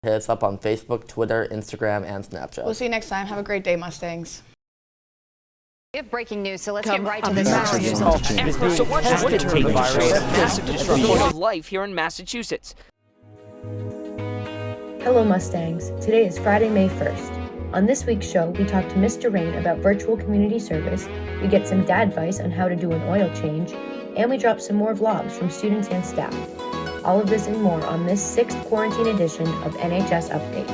Hit us up on Facebook, Twitter, Instagram, and Snapchat. We'll see you next time. Have a great day, Mustangs. We have breaking news, so let's get right to this. So what's going to take the virus? Massive disruption of life here in Massachusetts. Hello Mustangs, today is Friday, May 1st. On this week's show, we talk to Mr. Rain about virtual community service, we get some dad advice on how to do an oil change, and we drop some more vlogs from students and staff. All of this and more on this 6th quarantine edition of NHS Update.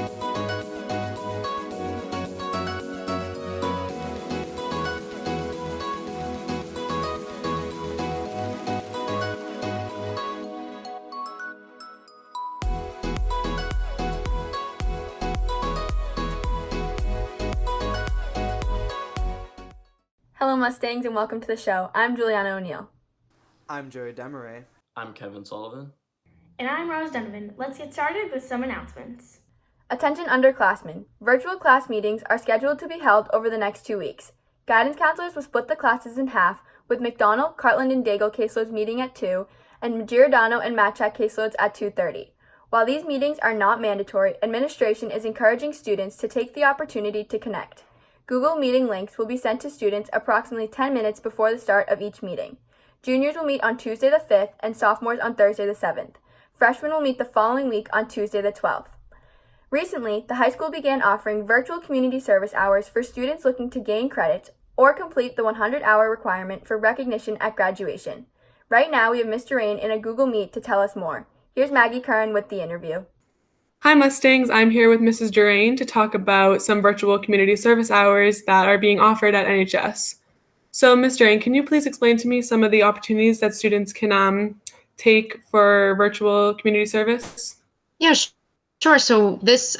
Hello Mustangs and welcome to the show. I'm Juliana O'Neill. I'm Joey Demaray. I'm Kevin Sullivan. And I'm Rose Donovan. Let's get started with some announcements. Attention underclassmen. Virtual class meetings are scheduled to be held over the next 2 weeks. Guidance counselors will split the classes in half, with McDonald, Cartland, and Daigle caseloads meeting at 2, and Giordano and Matchak caseloads at 2:30. While these meetings are not mandatory, administration is encouraging students to take the opportunity to connect. Google Meeting links will be sent to students approximately 10 minutes before the start of each meeting. Juniors will meet on Tuesday the 5th and sophomores on Thursday the 7th. Freshmen will meet the following week on Tuesday the 12th. Recently, the high school began offering virtual community service hours for students looking to gain credits or complete the 100-hour requirement for recognition at graduation. Right now, we have Mr. Rain in a Google Meet to tell us more. Here's Maggie Curran with the interview. Hi Mustangs, I'm here with Mrs. Durain to talk about some virtual community service hours that are being offered at NHS. So Ms. Durain, can you please explain to me some of the opportunities that students can take for virtual community service? Yeah, sure. So this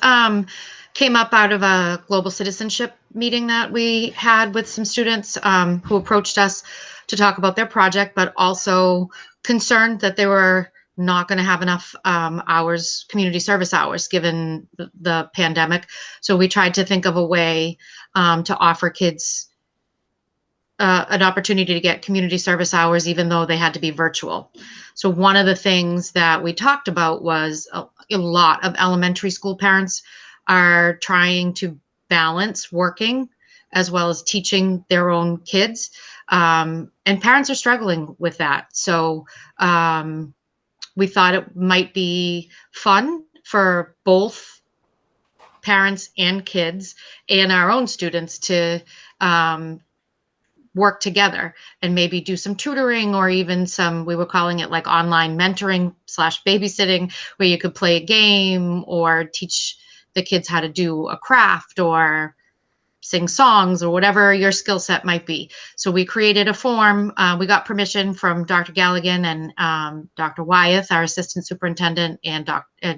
came up out of a global citizenship meeting that we had with some students who approached us to talk about their project, but also concerned that they were not going to have enough hours, community service hours, given the pandemic. So we tried to think of a way to offer kids an opportunity to get community service hours, even though they had to be virtual. So one of the things that we talked about was a lot of elementary school parents are trying to balance working as well as teaching their own kids. And parents are struggling with that. So we thought it might be fun for both parents and kids and our own students to work together and maybe do some tutoring or even some, we were calling it like online mentoring / babysitting, where you could play a game or teach the kids how to do a craft or sing songs or whatever your skill set might be. So we created a form. We got permission from Dr. Galligan and Dr. Wyeth, our assistant superintendent, and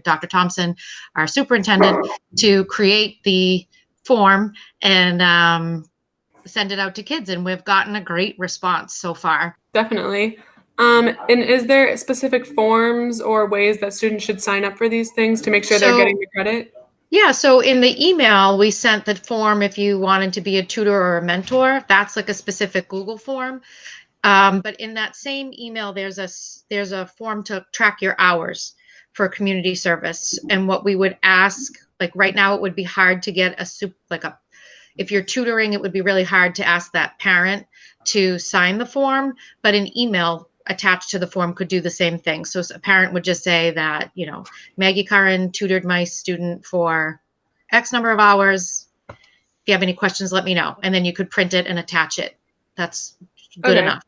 Dr. Thompson, our superintendent, to create the form and send it out to kids. And we've gotten a great response so far. Definitely. And is there specific forms or ways that students should sign up for these things to make sure they're getting the credit? Yeah, so in the email, we sent the form if you wanted to be a tutor or a mentor. That's like a specific Google form. But in that same email, there's a form to track your hours for community service. And what we would ask, like right now, it would be hard to get if you're tutoring, it would be really hard to ask that parent to sign the form, but an email attached to the form could do the same thing. So a parent would just say that, Maggie Curran tutored my student for X number of hours. If you have any questions, let me know. And then you could print it and attach it. That's good enough.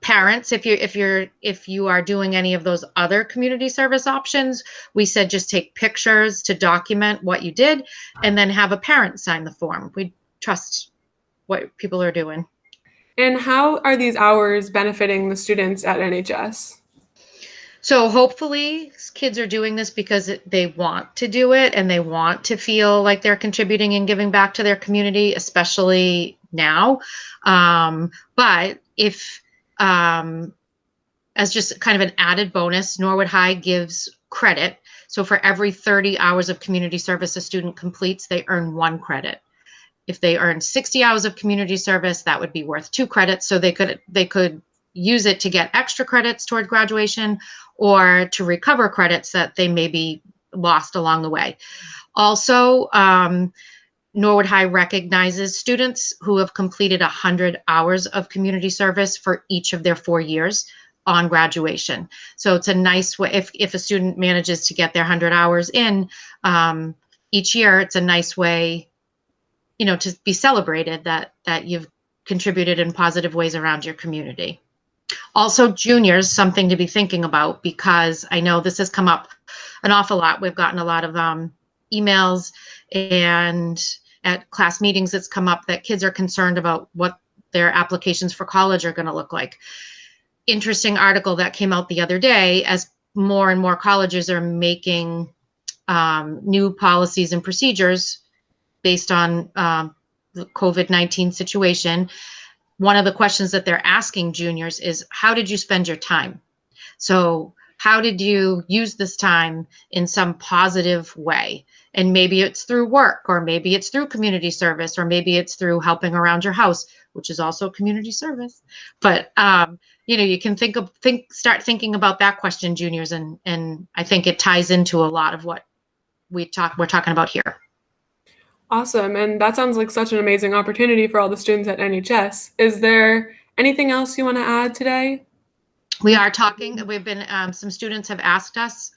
Parents, if you are doing any of those other community service options, we said just take pictures to document what you did and then have a parent sign the form. We trust what people are doing. And how are these hours benefiting the students at NHS? So hopefully kids are doing this because they want to do it and they want to feel like they're contributing and giving back to their community, especially now. But if, as just kind of an added bonus, Norwood High gives credit. So for every 30 hours of community service a student completes, they earn 1 credit. If they earn 60 hours of community service, that would be worth 2 credits. So they could use it to get extra credits toward graduation or to recover credits that they maybe lost along the way. Also, Norwood High recognizes students who have completed 100 hours of community service for each of their 4 years on graduation. So it's a nice way, if a student manages to get their 100 hours in each year, it's a nice way, to be celebrated that you've contributed in positive ways around your community. Also, juniors, something to be thinking about, because I know this has come up an awful lot. We've gotten a lot of emails, and at class meetings it's come up that kids are concerned about what their applications for college are going to look like. Interesting article that came out the other day, as more and more colleges are making new policies and procedures based on the COVID-19 situation. One of the questions that they're asking juniors is, how did you spend your time? So how did you use this time in some positive way? And maybe it's through work, or maybe it's through community service, or maybe it's through helping around your house, which is also community service. But you can start thinking about that question, juniors, and I think it ties into a lot of what we're talking about here. Awesome. And that sounds like such an amazing opportunity for all the students at NHS. Is there anything else you want to add today? We are talking. We've been, some students have asked us,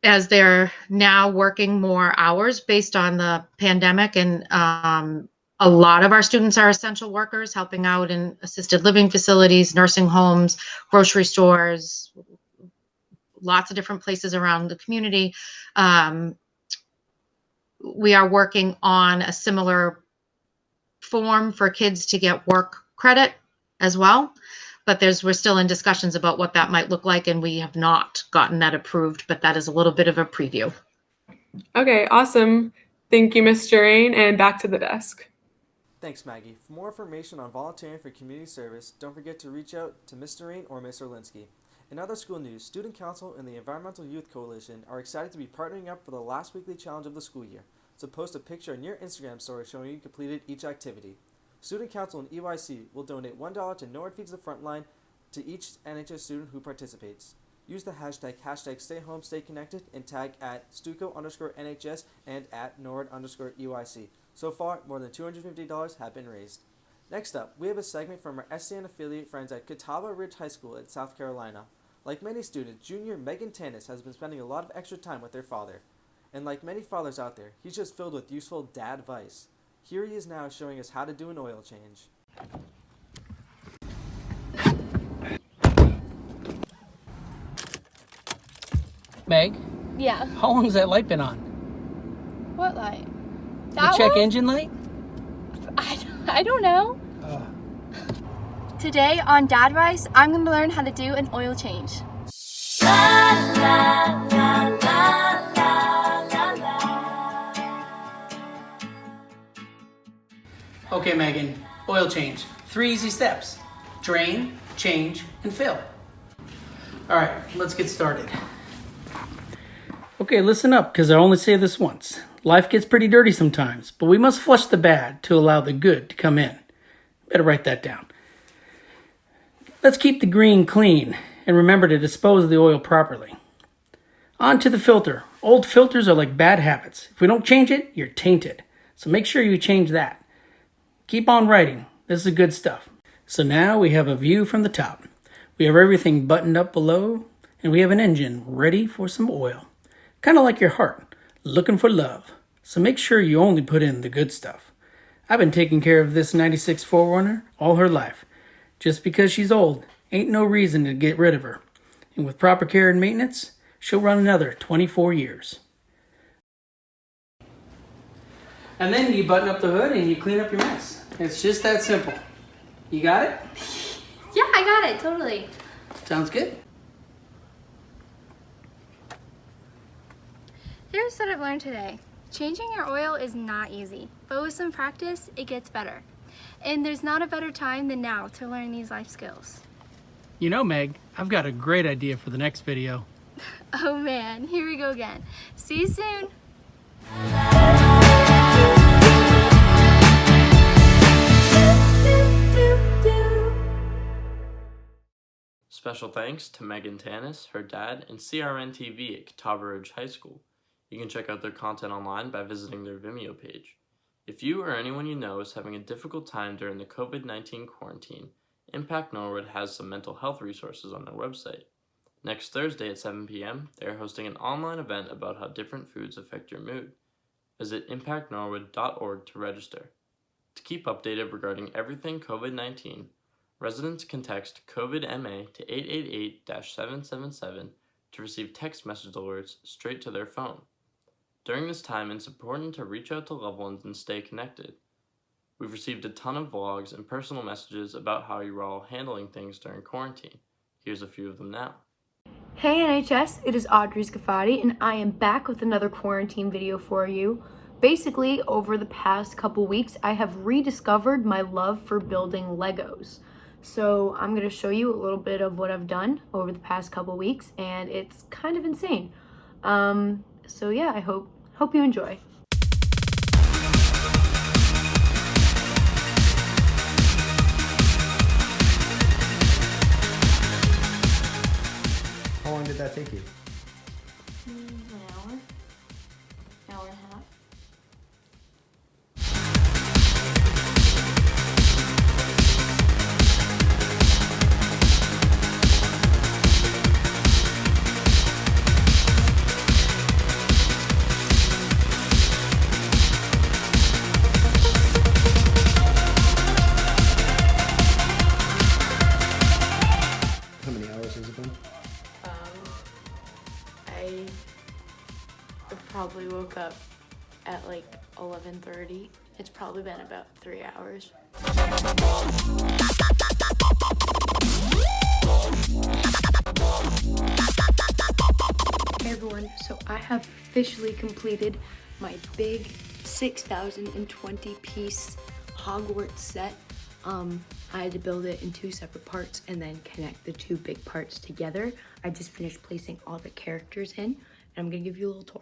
as they're now working more hours based on the pandemic, and a lot of our students are essential workers, helping out in assisted living facilities, nursing homes, grocery stores, lots of different places around the community. We are working on a similar form for kids to get work credit as well, but we're still in discussions about what that might look like, and we have not gotten that approved, but that is a little bit of a preview. Okay, awesome. Thank you, Ms. Durain, and back to the desk. Thanks, Maggie. For more information on volunteering for community service, don't forget to reach out to Ms. Durain or Ms. Orlinsky. In other school news, Student Council and the Environmental Youth Coalition are excited to be partnering up for the last weekly challenge of the school year. So post a picture in your Instagram story showing you completed each activity. Student Council and EYC will donate $1 to Norwood Feeds the Frontline to each NHS student who participates. Use the hashtag #StayHomeStayConnected and tag at Stuco_NHS and at Norwood_EYC. So far, more than $250 have been raised. Next up, we have a segment from our SCN affiliate friends at Catawba Ridge High School in South Carolina. Like many students, junior Megan Tanis has been spending a lot of extra time with their father. And like many fathers out there, he's just filled with useful dad advice. Here he is now showing us how to do an oil change. Meg? Yeah. How long has that light been on? What light? The That check one? engine light? I don't know. Today on Dad Rice, I'm going to learn how to do an oil change. Okay, Megan. Oil change. 3 easy steps. Drain, change, and fill. All right, let's get started. Okay, listen up, because I only say this once. Life gets pretty dirty sometimes, but we must flush the bad to allow the good to come in. Better write that down. Let's keep the green clean and remember to dispose of the oil properly. On to the filter. Old filters are like bad habits. If we don't change it, you're tainted. So make sure you change that. Keep on writing. This is good stuff. So now we have a view from the top. We have everything buttoned up below, and we have an engine ready for some oil. Kind of like your heart, looking for love. So make sure you only put in the good stuff. I've been taking care of this 96 4Runner all her life. Just because she's old, ain't no reason to get rid of her. And with proper care and maintenance, she'll run another 24 years. And then you button up the hood and you clean up your mess. It's just that simple. You got it? Yeah, I got it, totally. Sounds good. Here's what I've learned today. Changing your oil is not easy, but with some practice, it gets better. And there's not a better time than now to learn these life skills. You know, Meg, I've got a great idea for the next video. Oh man, here we go again. See you soon. Special thanks to Megan Tanis, her dad, and CRN-TV at Catawba Ridge High School. You can check out their content online by visiting their Vimeo page. If you or anyone you know is having a difficult time during the COVID-19 quarantine, Impact Norwood has some mental health resources on their website. Next Thursday at 7 p.m., they are hosting an online event about how different foods affect your mood. Visit impactnorwood.org to register. To keep updated regarding everything COVID-19, residents can text COVID-MA to 888-777 to receive text message alerts straight to their phone. During this time, it's important to reach out to loved ones and stay connected. We've received a ton of vlogs and personal messages about how you are all handling things during quarantine. Here's a few of them now. Hey NHS, it is Audrey Scafati, and I am back with another quarantine video for you. Basically, over the past couple weeks, I have rediscovered my love for building Legos. So I'm going to show you a little bit of what I've done over the past couple weeks, and it's kind of insane. So yeah, I hope you enjoy. How long did that take you? An hour and a half. How many hours has it been? I probably woke up at like 11:30. It's probably been about 3 hours. Hey everyone, so I have officially completed my big 6,020 piece Hogwarts set. I had to build it in 2 separate parts and then connect the 2 big parts together. I just finished placing all the characters in, and I'm gonna give you a little tour.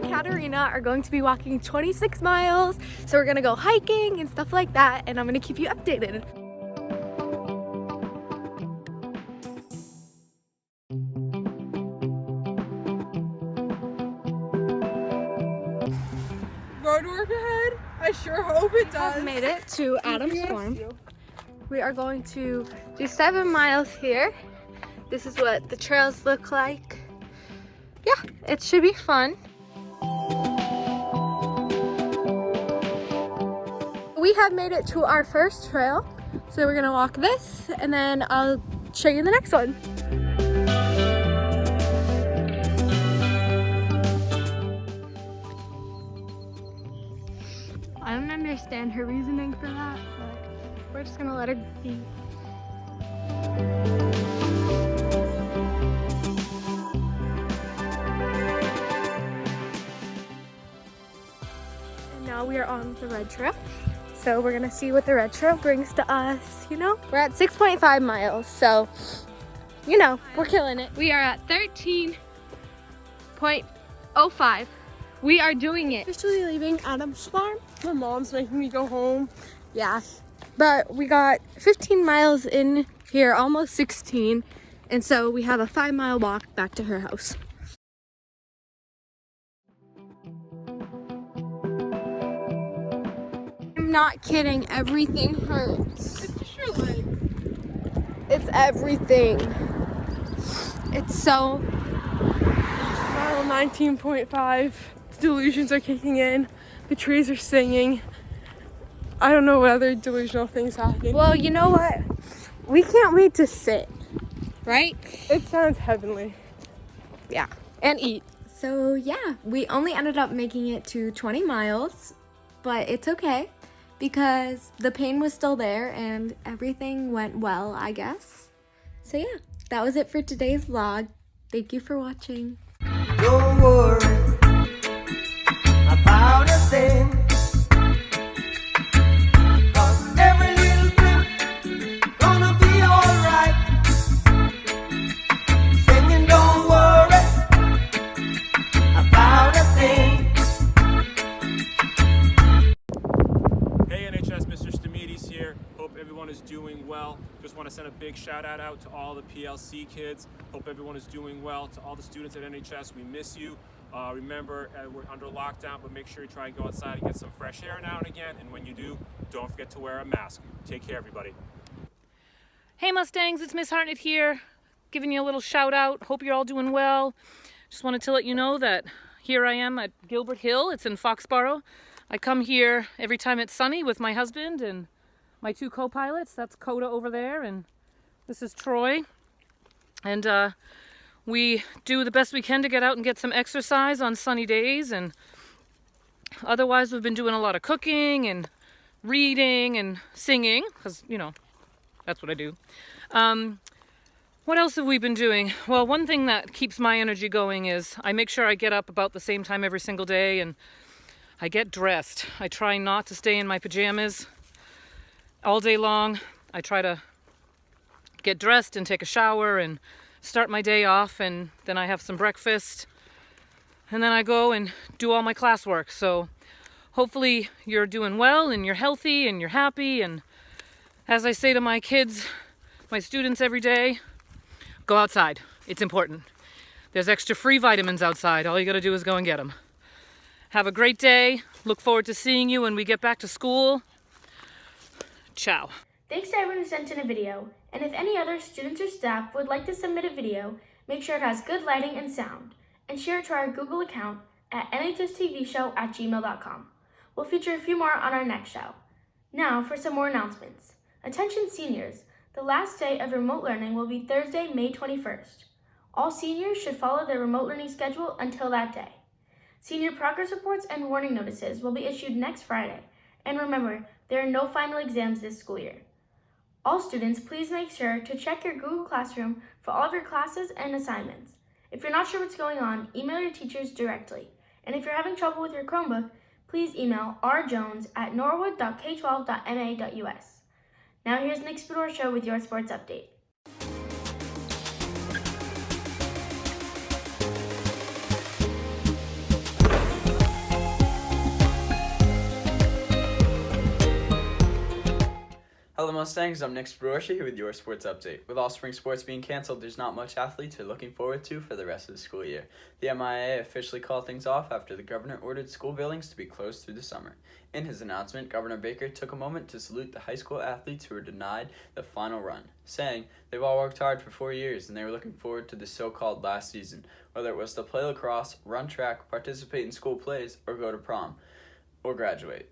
Katarina are going to be walking 26 miles, so we're gonna go hiking and stuff like that, and I'm gonna keep you updated. Road work ahead? I sure hope it does. I've made it to Adams Farm. We are going to do 7 miles here. This is what the trails look like. Yeah, it should be fun. We have made it to our first trail, so we're gonna walk this and then I'll show you the next one. I don't understand her reasoning for that, but we're just gonna let her be. And now we are on the red trail. So we're gonna see what the red trail brings to us, you know? We're at 6.5 miles, so, you know, we're killing it. We are at 13.05. We are doing it. Officially leaving Adams Farm. My mom's making me go home. Yeah, but we got 15 miles in here, almost 16, and so we have a 5-mile walk back to her house. I'm not kidding, everything hurts. It's just your leg. It's everything. It's so... Mile 19.5. Delusions are kicking in. The trees are singing. I don't know what other delusional things happening. Well, you know what? We can't wait to sit, right? It sounds heavenly. Yeah, and eat. So yeah, we only ended up making it to 20 miles, but it's okay because the pain was still there and everything went well, I guess. So yeah, that was it for today's vlog. Thank you for watching. Don't worry about a thing. Every little thing gonna be alright. Singing, don't worry about a thing. Hey NHS, Mr. Stamides here. Hope everyone is doing well. Just want to send a big shout out to all the PLC kids. Hope everyone is doing well. To all the students at NHS, we miss you. Remember, we're under lockdown, but make sure you try and go outside and get some fresh air now and again. And when you do, don't forget to wear a mask. Take care, everybody. Hey Mustangs, it's Miss Hartnett here, giving you a little shout out. Hope you're all doing well. Just wanted to let you know that here I am at Gilbert Hill. It's in Foxborough. I come here every time it's sunny with my husband and my two co-pilots. That's Coda over there and this is Troy. And we do the best we can to get out and get some exercise on sunny days, and otherwise we've been doing a lot of cooking and reading and singing, because, you know, that's what I do. What else have we been doing? Well, one thing that keeps my energy going is I make sure I get up about the same time every single day and I get dressed. I try not to stay in my pajamas all day long. I try to get dressed and take a shower and start my day off, and then I have some breakfast and then I go and do all my classwork. So hopefully you're doing well and you're healthy and you're happy, and as I say to my kids, my students every day, go outside. It's important. There's extra free vitamins outside. All you gotta do is go and get them. Have a great day. Look forward to seeing you when we get back to school. Ciao. Thanks to everyone who sent in a video, and if any other students or staff would like to submit a video, make sure it has good lighting and sound, and share it to our Google account at nhstvshow@gmail.com. We'll feature a few more on our next show. Now for some more announcements. Attention seniors, the last day of remote learning will be Thursday, May 21st. All seniors should follow their remote learning schedule until that day. Senior progress reports and warning notices will be issued next Friday, and remember, there are no final exams this school year. All students, please make sure to check your Google Classroom for all of your classes and assignments. If you're not sure what's going on, email your teachers directly. And if you're having trouble with your Chromebook, please email rjones@norwood.k12.ma.us. Now here's Nick Spador Show with your sports update. Hello Mustangs, I'm Nick Spadorshi here with your sports update. With all spring sports being canceled, there's not much athletes are looking forward to for the rest of the school year. The MIA officially called things off after the governor ordered school buildings to be closed through the summer. In his announcement, Governor Baker took a moment to salute the high school athletes who were denied the final run, saying they've all worked hard for 4 years and they were looking forward to the so-called last season, whether it was to play lacrosse, run track, participate in school plays, or go to prom, or graduate.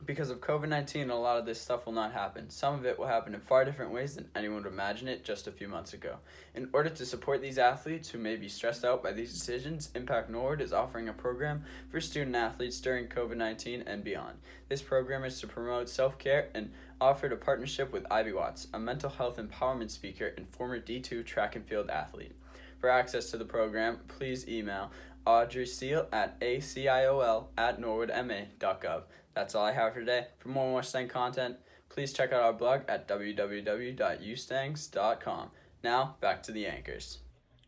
Because of COVID-19, a lot of this stuff will not happen. Some of it will happen in far different ways than anyone would imagine it just a few months ago. In order to support these athletes who may be stressed out by these decisions, Impact Norwood is offering a program for student athletes during COVID-19 and beyond. This program is to promote self-care and offered a partnership with Ivy Watts, a mental health empowerment speaker and former D2 track and field athlete. For access to the program, please email Audrey Seal at aciol@norwoodma.gov. That's all I have for today. For more Mustang content, please check out our blog at www.ustangs.com. Now, back to the anchors.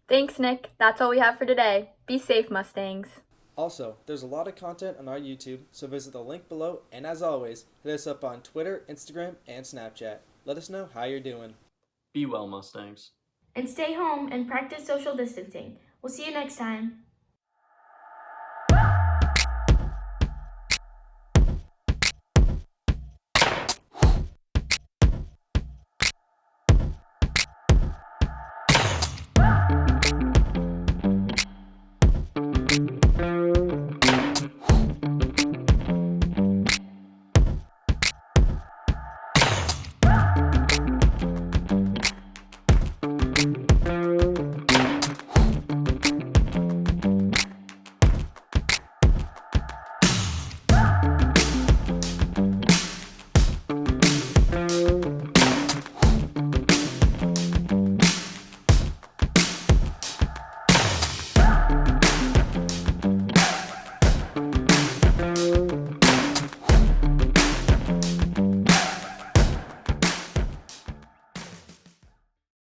Thanks, Nick. That's all we have for today. Be safe, Mustangs. Also, there's a lot of content on our YouTube, so visit the link below, and as always, hit us up on Twitter, Instagram, and Snapchat. Let us know how you're doing. Be well, Mustangs. And stay home and practice social distancing. We'll see you next time.